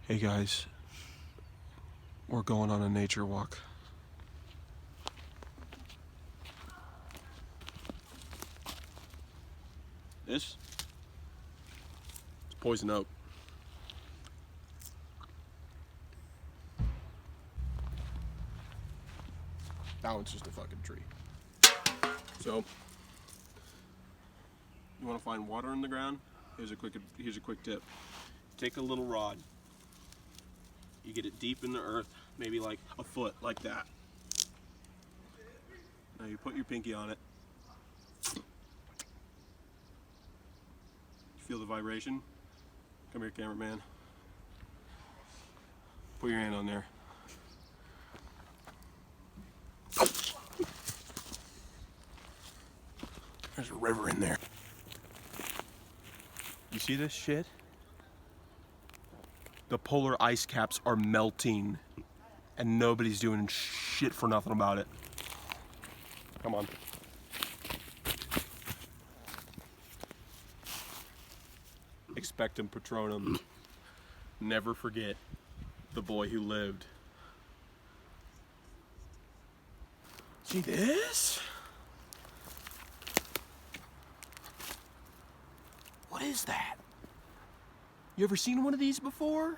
Hey guys, we're going on a nature walk. This is poison oak. That one's just a fucking tree. So, you want to find water in the ground? Here's a quick tip. Take a little rod. You get it deep in the earth, maybe like a foot, like that. Now you put your pinky on it. Feel the vibration? Come here, cameraman. Put your hand on there. There's a river in there. You see this shit? The polar ice caps are melting and nobody's doing shit for nothing about it. Come on. Expectum Patronum. Never forget the boy who lived. See this? What is that? You ever seen one of these before?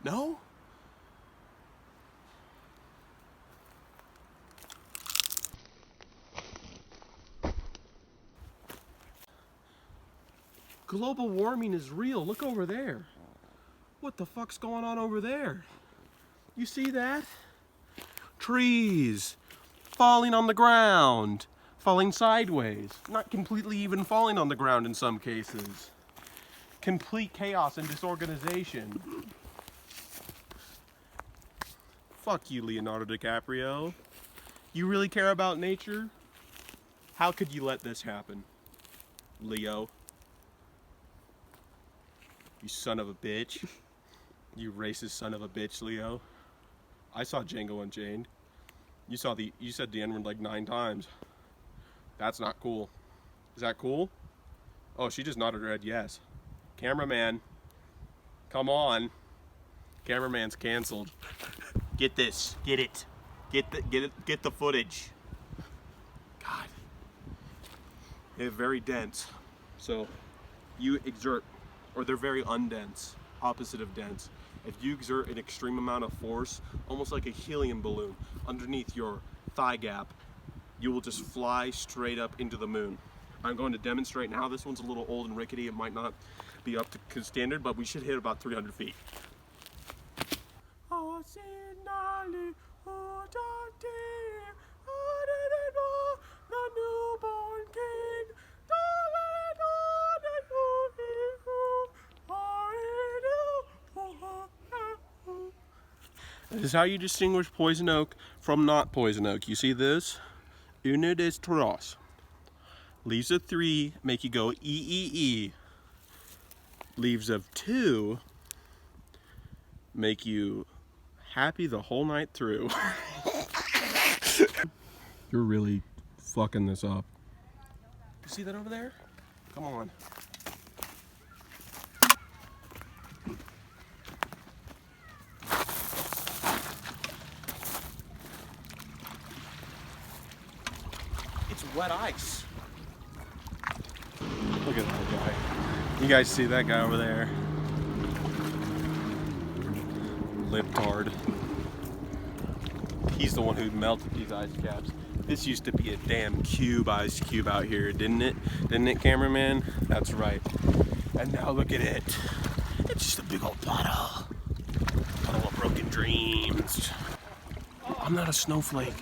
No? Global warming is real. Look over there. What the fuck's going on over there? You see that? Trees falling on the ground, falling sideways, not completely even falling on the ground in some cases. Complete chaos and disorganization. Fuck you, Leonardo DiCaprio. You really care about nature? How could you let this happen, Leo? You son of a bitch. You racist son of a bitch, Leo. I saw Django Unchained. You said the N-word like 9 times. That's not cool. Is that cool? Oh, she just nodded her head yes. Cameraman, come on. Cameraman's canceled. Get this. Get it. Get the footage. God. They're very dense. So you exert, or they're very undense, opposite of dense. If you exert an extreme amount of force, almost like a helium balloon, underneath your thigh gap, you will just fly straight up into the moon. I'm going to demonstrate now. This one's a little old and rickety. It might not be up to standard, but we should hit about 300 feet. This is how you distinguish poison oak from not poison oak. You see this? Uno, dos, tres. Leaves of 3 make you go E-E-E. Leaves of 2 make you happy the whole night through. You're really fucking this up. You see that over there? Come on. It's wet ice. Look at that guy. You guys see that guy over there? Libtard. He's the one who melted these ice caps. This used to be a damn ice cube out here, didn't it? Didn't it, cameraman? That's right. And now look at it. It's just a big old puddle. Puddle of broken dreams. I'm not a snowflake.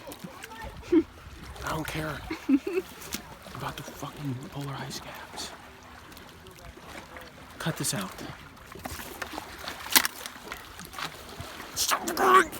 I don't care about the fucking polar ice caps. Cut this out. Stop the burn!